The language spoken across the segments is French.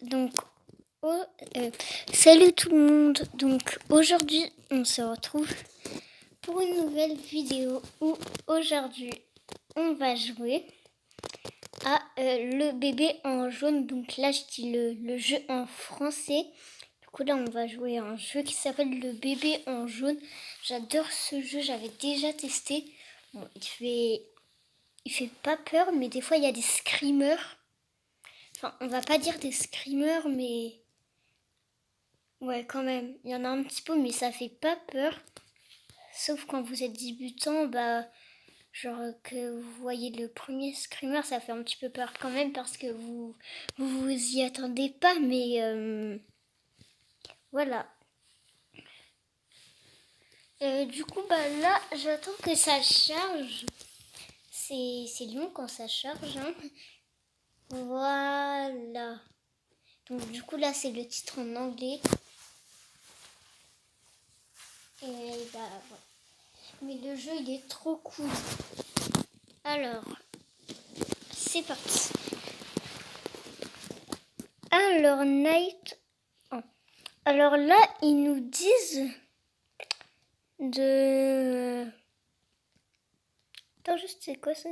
Donc, salut tout le monde. Donc, aujourd'hui, on se retrouve pour une nouvelle vidéo où aujourd'hui, on va jouer à le bébé en jaune. Donc là, je dis le jeu en français. Du coup, là, on va jouer à un jeu qui s'appelle le bébé en jaune. J'adore ce jeu, j'avais déjà testé. Bon, il fait pas peur, mais des fois, il y a des screamers. Enfin, on va pas dire des screamers, mais ouais, quand même. Il y en a un petit peu, mais ça fait pas peur. Sauf quand vous êtes débutant, genre que vous voyez le premier screamer, ça fait un petit peu peur quand même parce que vous y attendez pas, mais voilà. Du coup, là, j'attends que ça charge. C'est long quand ça charge, hein. Voilà. Donc du coup, là, c'est le titre en anglais. Et voilà. Mais le jeu, il est trop cool. Alors, c'est parti. Alors, Night. Oh. Alors là, ils nous disent de. Attends, juste, c'est quoi ça?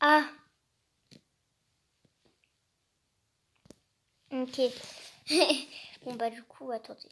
Ah. Ok. Bon, du coup, attendez.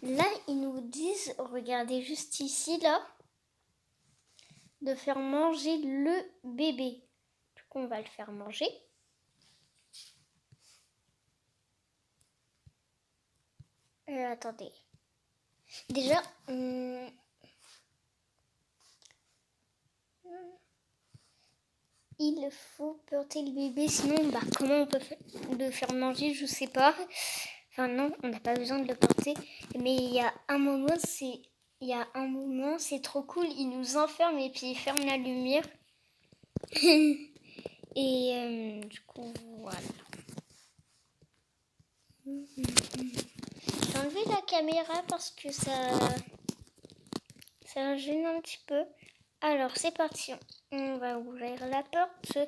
Là, ils nous disent, regardez juste ici, là, de faire manger le bébé. Du coup, on va le faire manger. Attendez. Déjà, il faut porter le bébé, sinon, comment on peut le faire manger, je sais pas. Enfin non, on n'a pas besoin de le porter. Mais il y a un moment, c'est trop cool. Il nous enferme et puis il ferme la lumière. Et du coup, voilà. J'ai enlevé la caméra parce que ça gêne un petit peu. Alors, c'est parti. On va ouvrir la porte.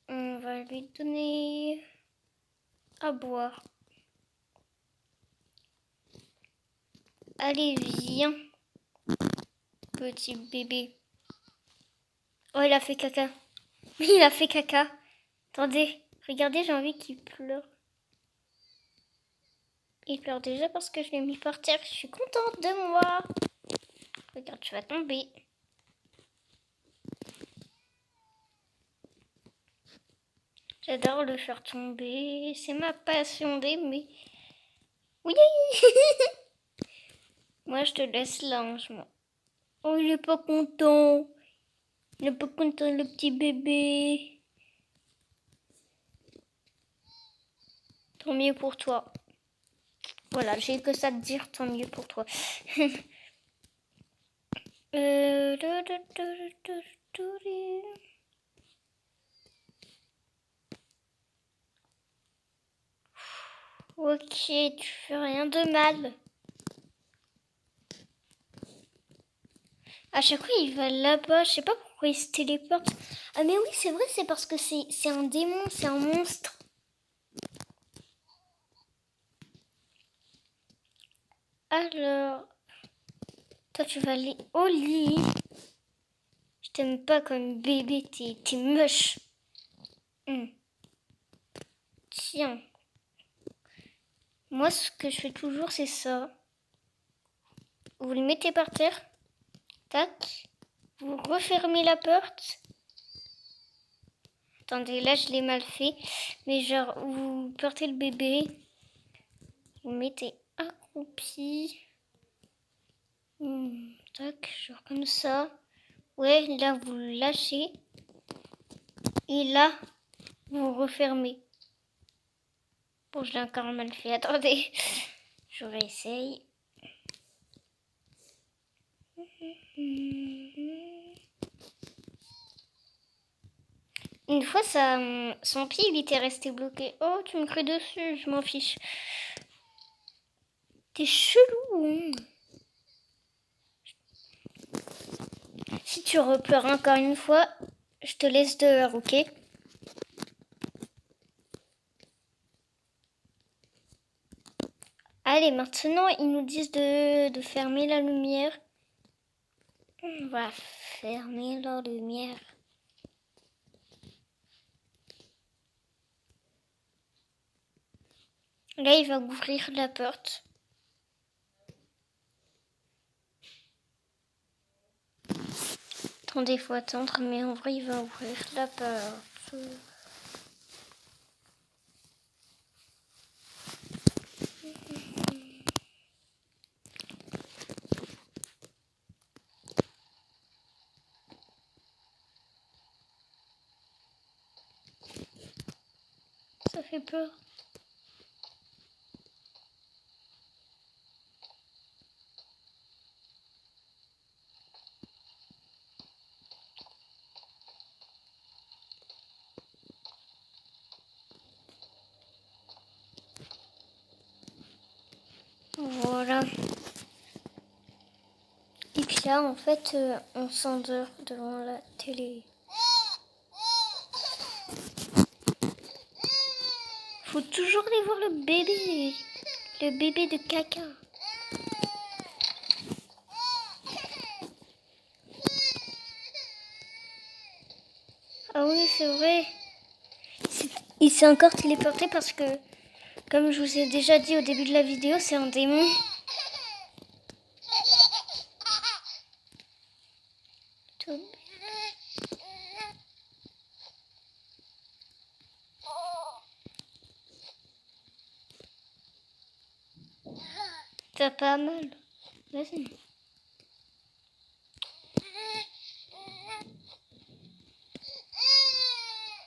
On va lui donner à boire. Allez, viens, petit bébé. Oh, il a fait caca. Il a fait caca. Attendez, regardez, j'ai envie qu'il pleure. Il pleure déjà parce que je l'ai mis par terre. Je suis contente de moi. Regarde, tu vas tomber. J'adore le faire tomber. C'est ma passion d'aimer. Oui. Moi, je te laisse là, Oh, il est pas content. Il est pas content, le petit bébé. Tant mieux pour toi. Voilà, j'ai que ça à te dire, tant mieux pour toi. Ok, tu fais rien de mal. À chaque fois, il va là-bas. Je sais pas pourquoi il se téléporte. Ah mais oui, c'est vrai, c'est parce que c'est un démon, c'est un monstre. Alors, toi, tu vas aller au lit. Je t'aime pas comme bébé, t'es moche. Tiens. Moi, ce que je fais toujours, c'est ça. Vous le mettez par terre. Tac. Vous refermez la porte. Attendez, là, je l'ai mal fait. Mais genre, vous portez le bébé. Vous mettez accroupi. Tac, genre comme ça. Ouais, là, vous le lâchez. Et là, vous refermez. Bon, je l'ai encore mal fait. Attendez, je réessaye. Une fois, son pied, il était resté bloqué. Oh, tu me cries dessus, je m'en fiche. T'es chelou, hein. Si tu repleures encore une fois, je te laisse dehors, ok? Allez, maintenant, ils nous disent de fermer la lumière. On va fermer la lumière. Là, il va ouvrir la porte. Attendez, il faut attendre, mais en vrai, il va ouvrir la porte. Ça fait peur. Voilà. Et puis là, en fait, on s'endort devant la télé. Faut toujours aller voir le bébé de caca. Ah oui, c'est vrai. Il s'est encore téléporté parce que, comme je vous ai déjà dit au début de la vidéo, c'est un démon. T'as pas mal. Vas-y.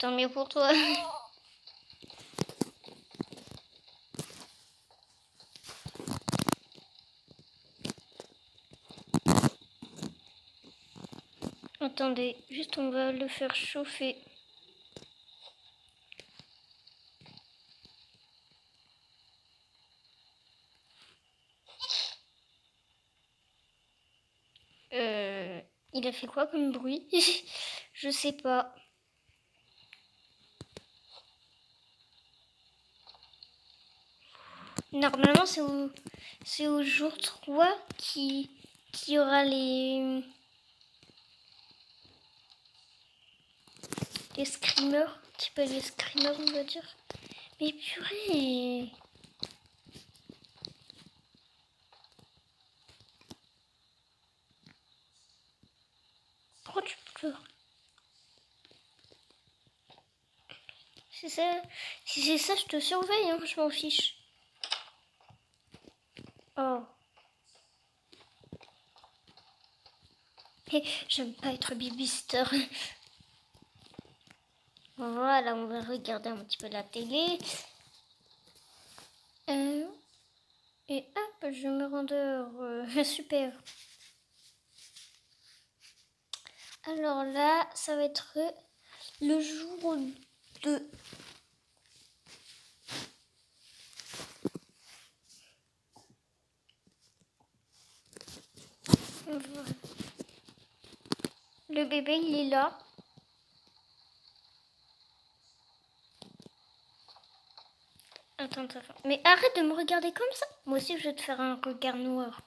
Tant mieux pour toi. Attendez, juste on va le faire chauffer. Il a fait quoi comme bruit? Je sais pas. Normalement, c'est au jour 3 qui aura les screamers. Un petit peu les screamers, on va dire. Mais purée! Pourquoi tu pleures? Si c'est ça, je te surveille, hein, je m'en fiche. Oh. J'aime pas être babysitter. Voilà, on va regarder un petit peu la télé. Et hop, je me rendors. Super. Alors là, ça va être le jour 2. Voilà. Le bébé, il est là. Attends. Mais arrête de me regarder comme ça. Moi aussi, je vais te faire un regard noir.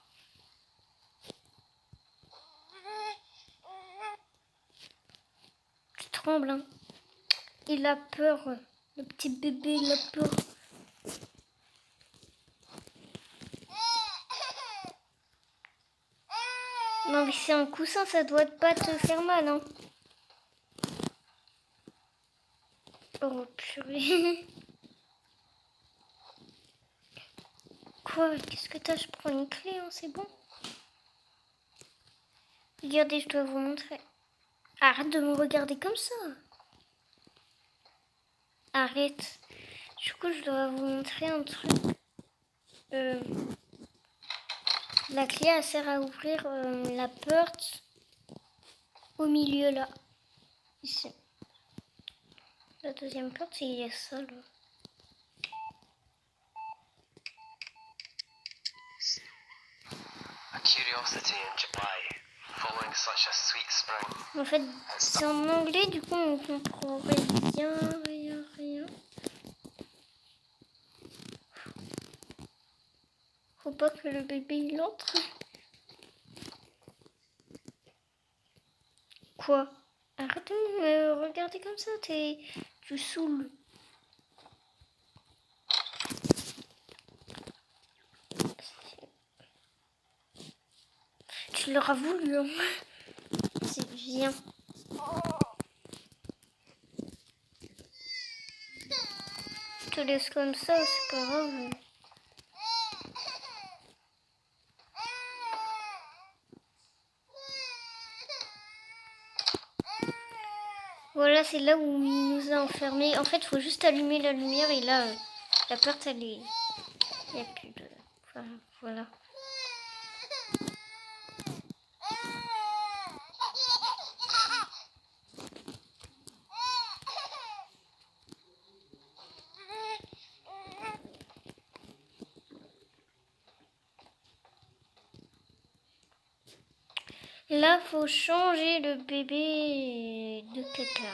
Tu trembles, hein. Il a peur. Le petit bébé, il a peur. Non, mais c'est un coussin, ça doit pas te faire mal, hein. Oh, purée. Quoi? Qu'est-ce que t'as? Je prends une clé, hein, c'est bon. Regardez, je dois vous montrer. Arrête de me regarder comme ça. Arrête. Du coup, je dois vous montrer un truc. La clé, elle sert à ouvrir la porte au milieu, là. Ici. La deuxième porte, il y a ça, là. En fait, c'est en anglais, du coup, on comprend rien. Faut pas que le bébé il entre. Quoi? Arrête de me regarder comme ça, tu saoules. Tu l'auras voulu, hein. C'est bien. Je te laisse comme ça, c'est pas grave. Voilà, c'est là où il nous a enfermés. En fait, il faut juste allumer la lumière et là, la porte, elle est... Il n'y a plus de... Enfin, voilà. Là, faut changer le bébé de caca.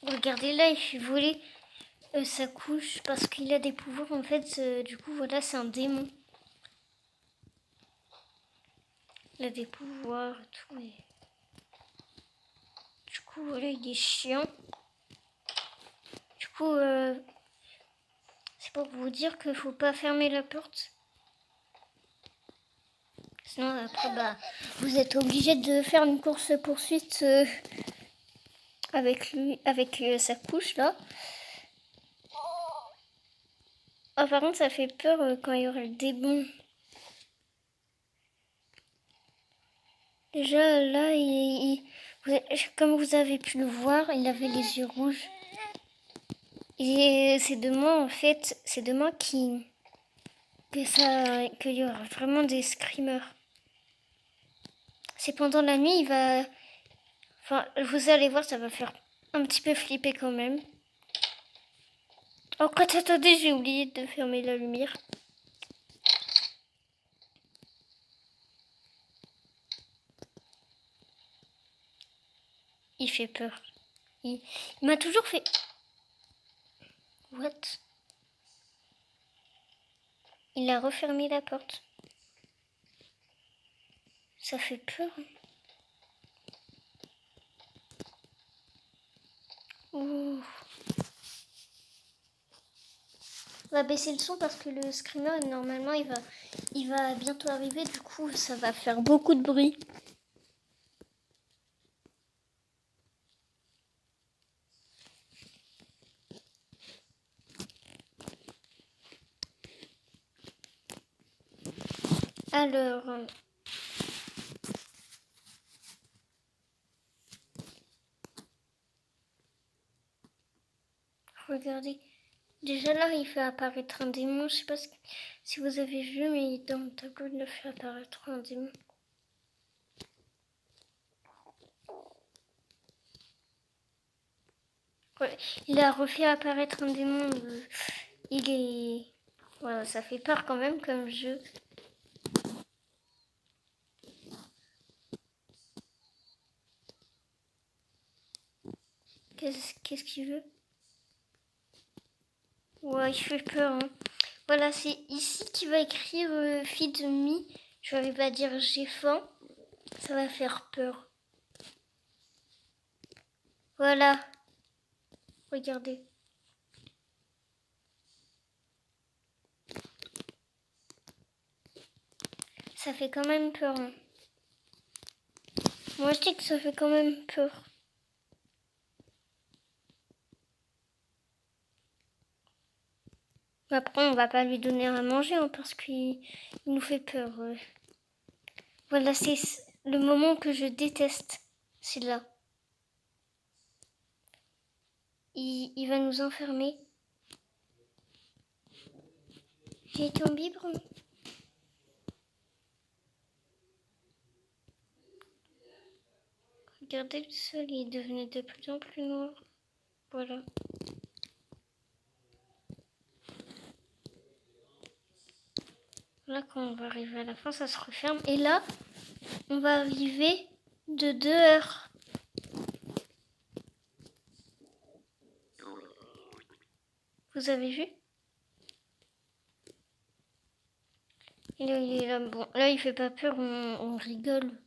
Regardez là, il fait voler sa couche parce qu'il a des pouvoirs. En fait, du coup, voilà, c'est un démon. Il a des pouvoirs et tout. Et... Du coup, voilà, il est chiant. Du coup, c'est pour vous dire qu'il faut pas fermer la porte. Sinon, après, bah, vous êtes obligé de faire une course-poursuite avec lui, avec sa couche là. Oh, par contre, ça fait peur quand il y aura le démon. Déjà, là, comme vous avez pu le voir, il avait les yeux rouges. Et c'est de moi, en fait, c'est de moi qu'il y aura vraiment des screamers. C'est pendant la nuit, il va... Enfin, vous allez voir, ça va faire un petit peu flipper quand même. Oh, attendez, j'ai oublié de fermer la lumière. Il fait peur. Il m'a toujours fait... What? Il a refermé la porte. Ça fait peur. Ouh. On va baisser le son parce que le screamer, normalement, il va bientôt arriver. Du coup, ça va faire beaucoup de bruit. Alors... regardez. Déjà là, il fait apparaître un démon. Je sais pas si vous avez vu, mais dans le tableau, il a fait apparaître un démon. Ouais, il a refait apparaître un démon. Il est... Voilà, ça fait peur quand même comme jeu. Qu'est-ce qu'il veut? Ouais, il fait peur. Hein. Voilà, c'est ici qu'il va écrire Feed Me. Je vais pas dire j'ai faim. Ça va faire peur. Voilà. Regardez. Ça fait quand même peur. Hein. Moi, je dis que ça fait quand même peur. Après, on va pas lui donner à manger hein, parce qu'il nous fait peur. Voilà, c'est le moment que je déteste. C'est là. Il va nous enfermer. J'ai ton biberon. Regardez le sol, il est devenu de plus en plus noir. Voilà. Là, quand on va arriver à la fin, ça se referme. Et là, on va arriver de dehors. Vous avez vu? Et là, il est là. Bon, là, il fait pas peur, on rigole.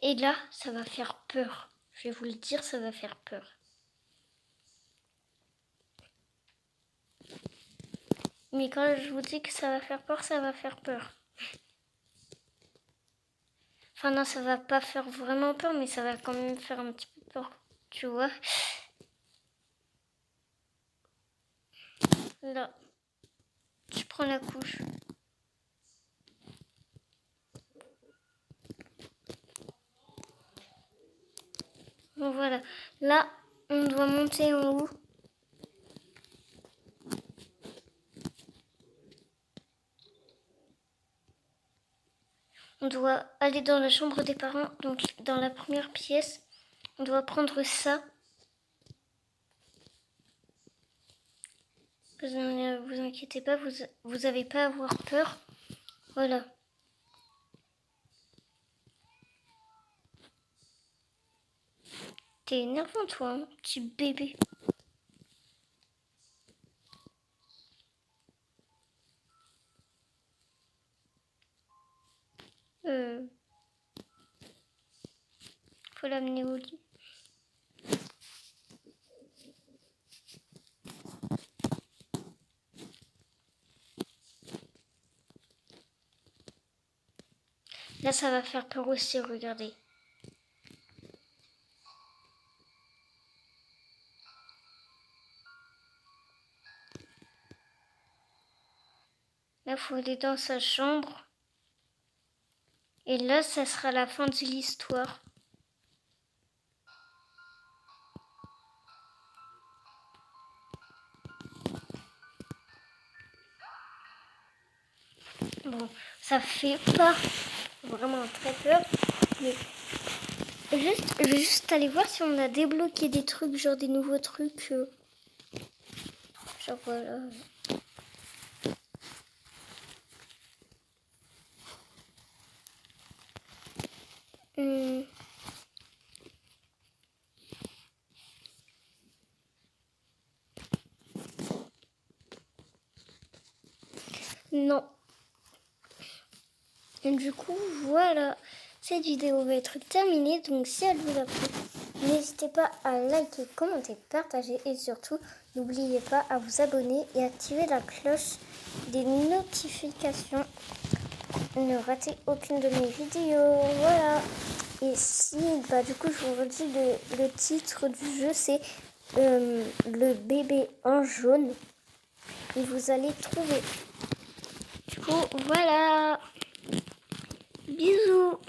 Et là, ça va faire peur. Je vais vous le dire, ça va faire peur. Mais quand je vous dis que ça va faire peur, ça va faire peur. Enfin non, ça va pas faire vraiment peur, mais ça va quand même faire un petit peu peur. Tu vois? Là, tu prends la couche. Bon voilà. Là, on doit monter en haut. On doit aller dans la chambre des parents, donc dans la première pièce. On doit prendre ça. Ne vous inquiétez pas, vous n'avez pas à avoir peur. Voilà. T'es énervant toi, hein, petit bébé. Faut l'amener au lit. Là, ça va faire peur aussi, regardez. Là, il faut aller dans sa chambre. Et là, ça sera la fin de l'histoire. Bon, ça fait pas vraiment très peur. Mais je vais juste aller voir si on a débloqué des trucs, genre des nouveaux trucs. Genre voilà. Non. Et du coup, voilà. Cette vidéo va être terminée. Donc si elle vous a plu, n'hésitez pas à liker, commenter, partager. Et surtout, n'oubliez pas à vous abonner et activer la cloche des notifications. Ne ratez aucune de mes vidéos. Voilà. Et si, du coup, je vous redis le titre du jeu, c'est le bébé en jaune. Et vous allez trouver. Du coup, voilà. Bisous.